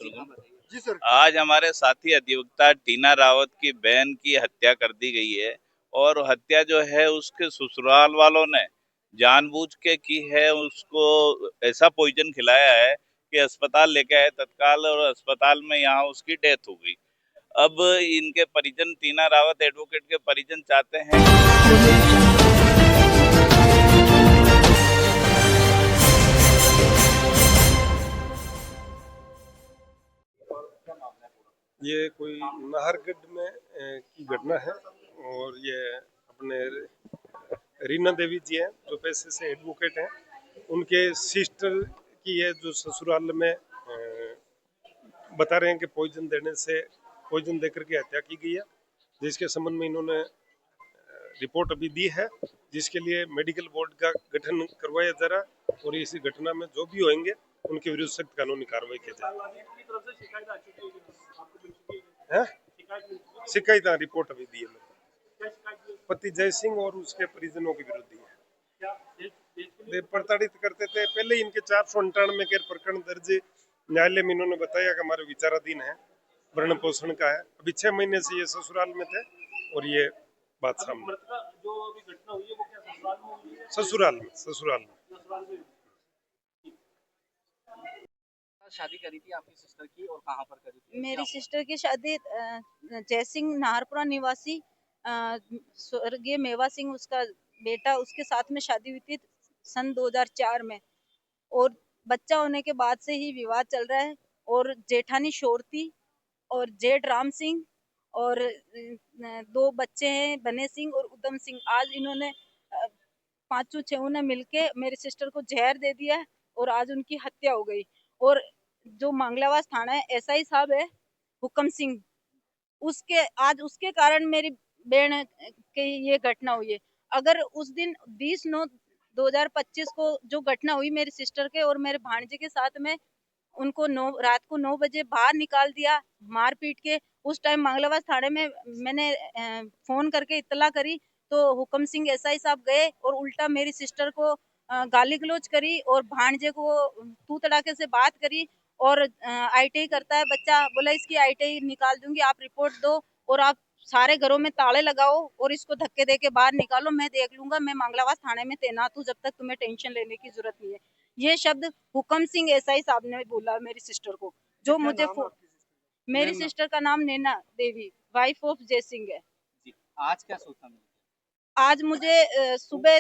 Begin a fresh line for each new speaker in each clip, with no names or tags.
जी sir.
आज हमारे साथी अधिवक्ता टीना रावत की बहन की हत्या कर दी गई है और हत्या जो है उसके ससुराल वालों ने जानबूझ के की है। उसको ऐसा पॉइजन खिलाया है कि अस्पताल लेके आए तत्काल और अस्पताल में यहाँ उसकी डेथ हो गई। अब इनके परिजन, टीना रावत एडवोकेट के परिजन चाहते हैं
ये कोई नाहरगढ़ में की घटना है और ये अपने रीना देवी जी हैं जो पेशे से एडवोकेट हैं। उनके सिस्टर की है जो ससुराल में बता रहे हैं कि पॉइजन देकर के हत्या की गई है, जिसके संबंध में इन्होंने रिपोर्ट अभी दी है, जिसके लिए मेडिकल बोर्ड का गठन करवाया जा रहा है और इस घटना में जो भी होंगे उनके विरुद्ध सख्त कानूनी कार्रवाई की जाए। शिकायत रिपोर्ट अभी दी है, पति जय सिंह और उसके परिजनों के विरुद्ध दी है। प्रताड़ित करते थे पहले ही इनके 498 के प्रकरण दर्ज न्यायालय में इन्होंने बताया कि हमारे विचाराधीन है, भरण पोषण का है। अभी 6 महीने से ये ससुराल में थे और ये बात सामने जो अभी घटना हुई है वो क्या ससुराल में
शादी करी थी आपकी सिस्टर की और कहाँ पर करी थी?
मेरी सिस्टर की शादी जयसिंह नाहरपुरा निवासी स्वर्गीय मेवा सिंह उसका बेटा, उसके साथ में शादी हुई थी सन 2004 में। और बच्चा होने के बाद से ही विवाद चल रहा है। और जेठानी शोरती और जेठ राम सिंह और 2 बच्चे हैं बने सिंह और उदम सिंह। आज इन्होंने 5 ने मिलके मेरी सिस्टर को जहर दे दिया है और आज उनकी हत्या हो गई। और जो मांगलावास थाना है एसआई साहब है हुक्म सिंह, उसके कारण मेरी बहन की ये घटना हुई है। अगर उस दिन 20/9/2025 को जो घटना हुई मेरी सिस्टर के और मेरे भांजे के साथ में, उनको रात को 9 बजे बाहर निकाल दिया मार पीट के। उस टाइम मंगलावास थाने में मैंने फोन करके इत्तला करी तो हुक्म सिंह एसआई साहब गए और उल्टा मेरी सिस्टर को गाली गलौज करी और भांजे को तू तड़ाके से बात करी। और आईटीआई करता है बच्चा, बोला इसकी आईटीआई निकाल दूंगी, आप रिपोर्ट दो और आप सारे घरों में ताले लगाओ और इसको धक्के दे के बाहर निकालो, मैं देख लूंगा, मैं मंगलावास थाने में तैनात हूँ, जब तक तुम्हें टेंशन लेने की जरूरत नहीं है। ये शब्द हुक्म सिंह एसआई साहब ने बोला मेरी सिस्टर को। जो मुझे मेरी सिस्टर का नाम नैना देवी, वाइफ ऑफ जय सिंह है।
आज क्या सोचा?
आज मुझे सुबह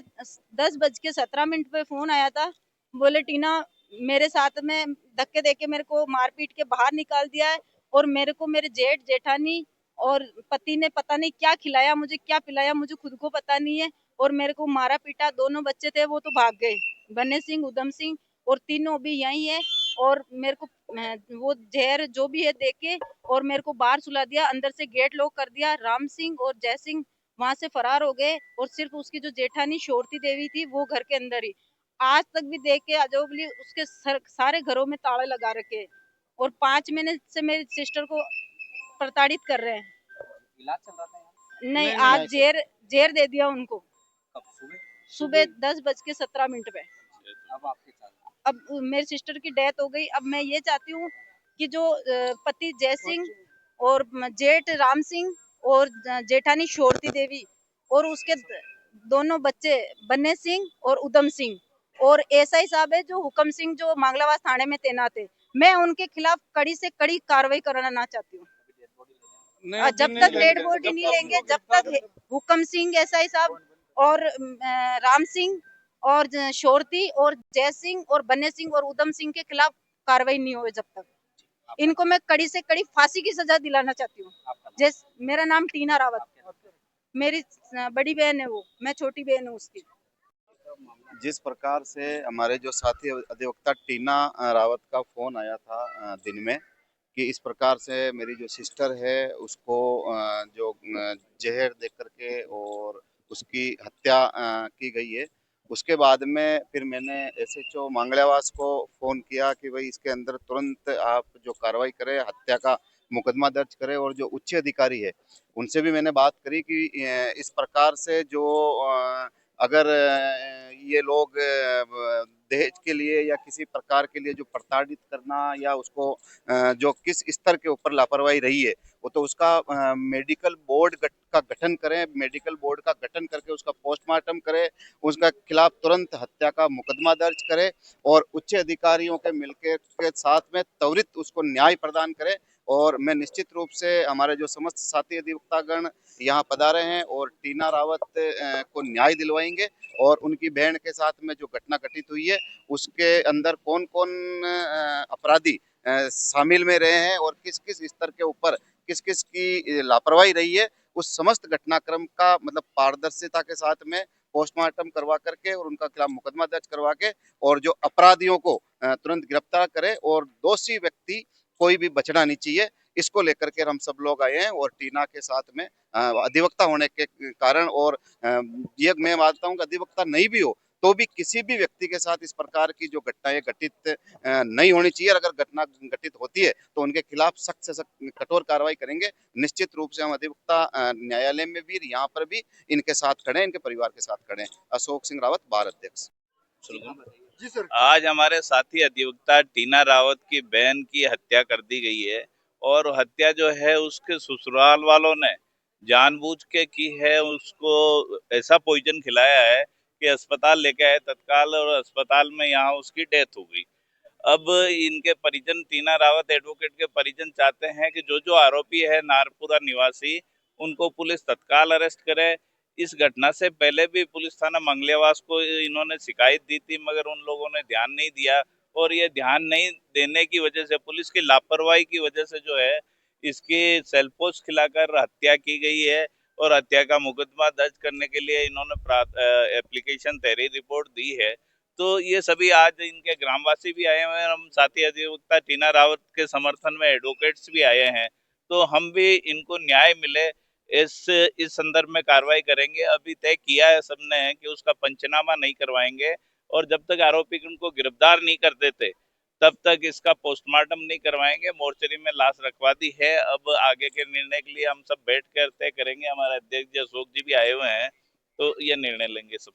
10:17 पे फोन आया था, बोले टीना मेरे साथ में धक्के देके मेरे को मार पीट के बाहर निकाल दिया है और मेरे को मेरे जेठ जेठानी और पति ने पता नहीं क्या खिलाया, मुझे क्या पिलाया, मुझे खुद को पता नहीं है। और मेरे को मारा पीटा, दोनों बच्चे थे वो तो भाग गए, बन्ने सिंह उदम सिंह, और तीनों भी यही है। और मेरे को वो जहर जो भी है देके और मेरे को बाहर सुला दिया, अंदर से गेट लॉक कर दिया। राम सिंह और जय सिंह वहां से फरार हो गए और सिर्फ उसकी जो जेठानी शोरती देवी थी वो घर के अंदर ही। आज तक भी देख के अजोबली उसके सारे घरों में ताले लगा रखे और 5 महीने से मेरी सिस्टर को प्रताड़ित कर रहे हैं।
इलाज चल रहा था?
नहीं, आज जेर दे दिया उनको।
कब?
सुबह 10:17 पे।
अब आपके साथ
अब मेरी सिस्टर की डेथ हो गई। अब मैं ये चाहती हूँ कि जो पति जय सिंह और जेठ राम सिंह और जेठानी शोरती देवी और उसके दोनों बच्चे बन्ने सिंह और उदम सिंह और एसआई साहब है जो हुक्म सिंह जो मंगलावास थाने में तैनात है, मैं उनके खिलाफ कड़ी से कड़ी कार्रवाई कराना चाहती हूँ। जब तक डेड बॉडी नहीं लेंगे, जब तक हुक्म सिंह एसआई साहब और राम सिंह और शोरती और जय सिंह और बन्ने सिंह और उदम सिंह के खिलाफ कार्रवाई नहीं हुई, जब तक इनको मैं कड़ी से कड़ी फांसी की सजा दिलाना चाहती हूँ। जैसे मेरा नाम टीना रावत, मेरी बड़ी बहन है वो, मैं छोटी बहन हूँ उसकी।
जिस प्रकार से हमारे जो साथी अधिवक्ता टीना रावत का फोन आया था दिन में कि इस प्रकार से मेरी जो सिस्टर है उसको जो जहर दे करके और उसकी हत्या की गई है, उसके बाद में फिर मैंने एसएचओ मंगलावास को फ़ोन किया कि भाई इसके अंदर तुरंत आप जो कार्रवाई करें, हत्या का मुकदमा दर्ज करें। और जो उच्च अधिकारी है उनसे भी मैंने बात करी कि इस प्रकार से जो अगर ये लोग दहेज के लिए या किसी प्रकार के लिए जो प्रताड़ित करना या उसको जो किस स्तर के ऊपर लापरवाही रही है वो तो उसका मेडिकल बोर्ड का गठन करें, मेडिकल बोर्ड का गठन करके उसका पोस्टमार्टम करें, उसका खिलाफ तुरंत हत्या का मुकदमा दर्ज करें और उच्च अधिकारियों के मिलकर के साथ में त्वरित उसको न्याय प्रदान करें। और मैं निश्चित रूप से हमारे जो समस्त साथी अधिवक्तागण यहाँ पधारे हैं और टीना रावत को न्याय दिलवाएंगे और उनकी बहन के साथ में जो घटना घटित हुई है उसके अंदर कौन कौन अपराधी शामिल में रहे हैं और किस किस स्तर के ऊपर किस किस की लापरवाही रही है उस समस्त घटनाक्रम का मतलब पारदर्शिता के साथ में पोस्टमार्टम करवा करके और उनका खिलाफ मुकदमा दर्ज करवा के और जो अपराधियों को तुरंत गिरफ्तार करे और दोषी व्यक्ति कोई भी बचना नहीं चाहिए। इसको लेकर के हम सब लोग आए हैं और टीना के साथ में अधिवक्ता होने के कारण और ये मैं मानता हूँ कि अधिवक्ता नहीं भी हो तो भी किसी भी व्यक्ति के साथ इस प्रकार की जो घटनाएं घटित नहीं होनी चाहिए। अगर घटना घटित होती है तो उनके खिलाफ सख्त से सख्त कठोर कार्रवाई करेंगे। निश्चित रूप से हम अधिवक्ता न्यायालय में भी यहाँ पर भी इनके साथ खड़े हैं, इनके परिवार के साथ खड़े हैं। अशोक सिंह रावत, बार अध्यक्ष।
जी सर। आज हमारे साथी अधिवक्ता टीना रावत की बहन की हत्या कर दी गई है और हत्या जो है उसके ससुराल वालों ने जानबूझ के की है, उसको ऐसा पॉइजन खिलाया है कि अस्पताल लेके आए तत्काल और अस्पताल में यहाँ उसकी डेथ हो गई। अब इनके परिजन, टीना रावत एडवोकेट के परिजन चाहते हैं कि जो जो आरोपी है नारपुरा निवासी उनको पुलिस तत्काल अरेस्ट करे। इस घटना से पहले भी पुलिस थाना मंगलेवास को इन्होंने शिकायत दी थी मगर उन लोगों ने ध्यान नहीं दिया और ये ध्यान नहीं देने की वजह से, पुलिस की लापरवाही की वजह से जो है इसकी सेल्फोस खिलाकर हत्या की गई है और हत्या का मुकदमा दर्ज करने के लिए इन्होंने एप्लीकेशन तहरीर रिपोर्ट दी है। तो ये सभी आज इनके ग्रामवासी भी आए हुए हैं, हम साथी अधिवक्ता टीना रावत के समर्थन में एडवोकेट्स भी आए हैं, तो हम भी इनको न्याय मिले इस संदर्भ में कार्रवाई करेंगे। अभी तय किया है सबने कि उसका पंचनामा नहीं करवाएंगे और जब तक आरोपी उनको गिरफ्तार नहीं कर देते तब तक इसका पोस्टमार्टम नहीं करवाएंगे। मोर्चरी में लाश रखवा दी है, अब आगे के निर्णय के लिए हम सब बैठ कर तय करेंगे। हमारे अध्यक्ष जी अशोक जी भी आए हुए हैं तो ये निर्णय लेंगे सब।